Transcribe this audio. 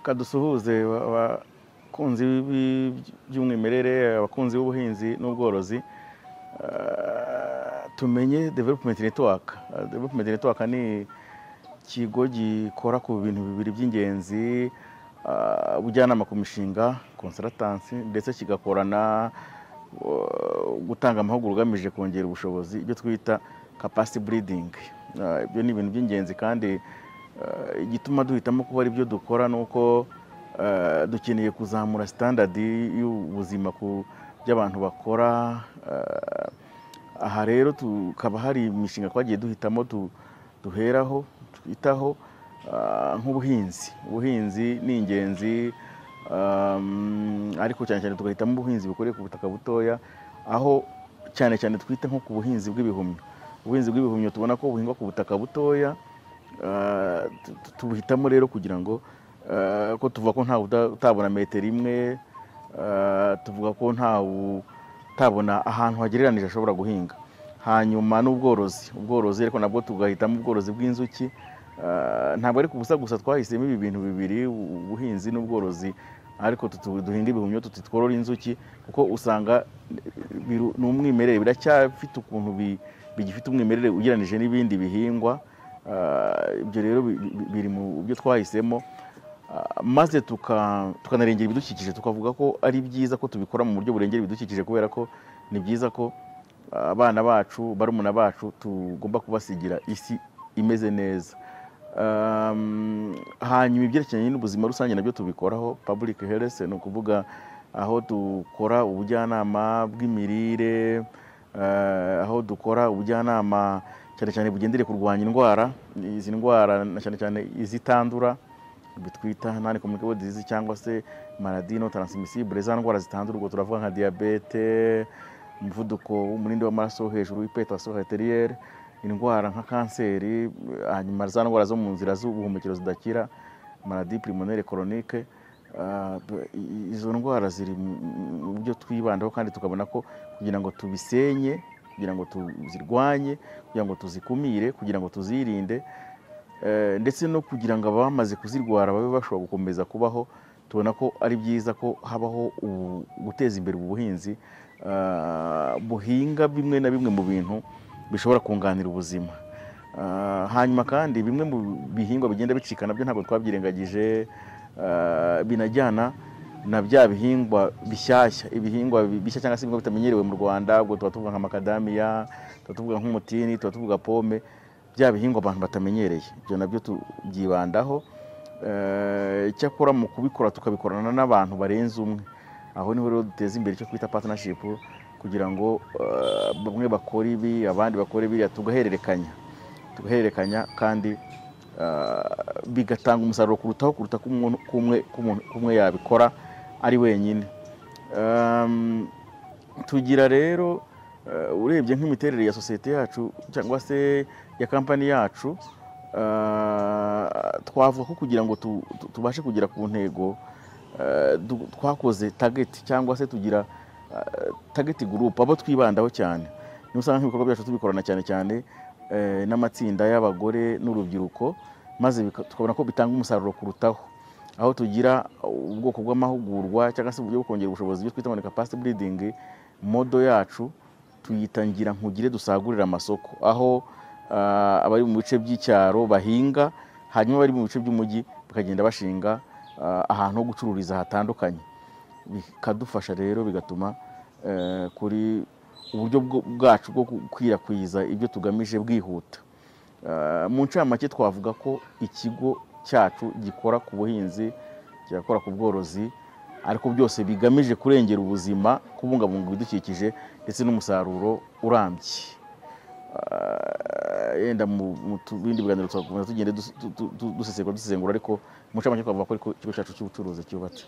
kadusuhuze abakunzi by'umwimerere, abakunzi b'ubuhinzi n'ubworozi. Tumenye Development Network. Development Network ni ikigo gikora ku bintu bibiri by'ingenzi, ubujyanama ku mishinga consultancy, ndetse kigakorana gutanga amahugurwa agamije kongera ubushobozi, ibyo twita capacity building. Ibyo ni ibintu by'ingenzi kandi igituma duhitamo kuba ari byo dukora nuko dukeneye kuzamura standard y'ubuzima ku by'abantu bakora. Aha rero tukaba hari imishinga twagiye duhitamo duheraho twitaho nk'ubuhinzi. Ubuhinzi ni ingenzi, ariko cyane cyane tugahitamo ubuhinzi bukoreye ku butaka butoya, aho cyane cyane twita nko ku buhinzi bw'ibihumyo. Ubuhinzi bw'ibihumyo tubona ko buhingwa ku butaka butoya, tubuhitamo rero kugira ngo ko tuvuga ko ntawe utabona metero imwe, tuvuga ko ntawe utabona ahantu hagereranije ashobora guhinga. Hanyuma n'ubworozi, ariko nabwo tugahitamo ubworozi bw'inzuki. Ntabwo ari kubusa gusa twahisemo ibi bintu bibiri, ubuhinzi n'ubworozi, ariko duhinga ibihumyo tutitworora inzuki, kuko usanga ni umwimerere, biracyafite ukuntu bigifite umwimerere ugereranije n'ibindi bihingwa. Ibyo rero biri mu byo twahisemo, maze tukanarengera ibidukikije. Tukavuga ko ari byiza ko tubikora mu buryo burengera ibidukikije, kubera ko ni byiza ko abana bacu, barumuna bacu, tugomba kubasigira isi imeze neza. Hanyuma ibyerekeranye n'ubuzima rusange nabyo tubikoraho, public health, ni ukuvuga aho dukora ubujyanama bw'imirire, aho dukora ubujyanama cyane cyane bugendere kurwanya indwara, izi ndwara cyane cyane izitandura, bitwita non-communicable disease cyangwa se maladie non transmissible. Za ndwara zitandura, ubwo turavuga nka diabete, umuvuduko w'umuninde w'amaraso hejuru, hypertension arterielle, indwara nka kanseri, hanyuma za ndwara zo mu nzira z'ubuhumekero zidakira, maladie pulmonaire chronique. Izo ndwara ziri mu byo twibandaho, kandi tukabona ko kugira ngo tubisenye, kugira ngo tuzirwanye, kugira ngo tuzikumire, kugira ngo tuzirinde, ndetse no kugira ngo abamaze kuzirwara babe bashobora gukomeza kubaho, tubona ko ari byiza ko habaho guteza imbere ubu buhinzi buhinga bimwe na bimwe mu bintu bishobora kunganira ubuzima. Hanyuma kandi bimwe mu bihingwa bigenda bicika nabyo ntabwo twabyirengagije, binajyana na bya bihingwa bishyashya, ibihingwa bishya cyangwa se ibihingwa bitamenyerewe mu Rwanda. Ubwo tuba tuvuga nka macadamia, tuba tuvuga nk'umutini, tuba tuvuga pome, bya bihingwa abantu batamenyereye. Ibyo nabyo tubyibandaho. Icyakora mu kubikora tukabikorana n'abantu barenze umwe. Aho niho rero duteza imbere icyo twita partnership, kugira ngo bamwe bakora ibi, abandi bakora biriya, tugahererekanya kandi bigatanga umusaruro kuruta kumwe yabikora ari wenyine. Tugira rero, urebye nk'imiterere ya sosiyete yacu cyangwa se ya kampani yacu, twavuga ko kugira ngo tubashe kugera ku ntego, twakoze target cyangwa se tugira target group abo twibandaho cyane. Niyo usanga nk'ibikorwa byacu tubikorana cyane cyane n'amatsinda y'abagore n'urubyiruko, maze tukabona ko bitanga umusaruro kurutaho. Aho tugira ubwoko bw'amahugurwa cyangwa se uburyo bwo kongera ubushobozi, byo twita capacity building. Modo yacu tuyitangira nkugire dusagurira amasoko, aho abari mu bice by'icyaro bahinga, hanyuma abari mu bice by'umujyi bakagenda bashinga ahantu ho gucururiza hatandukanye. Bikadufasha rero, bigatuma kuri uburyo bwacu bwo gukwirakwiza ibyo tugamije bwihuta. Mu ncamake twavuga ko ikigo cyacu gikora ku buhinzi, gikora ku bworozi, ariko byose bigamije kurengera ubuzima, kubungabunga ibidukikije ndetse n'umusaruro urambye. Yenda mu bindi biganiro twakomeza tugende dusesengura, ariko mu ncamake twavuga ko ikigo cyacu cy'ubucuruzi cyubatse.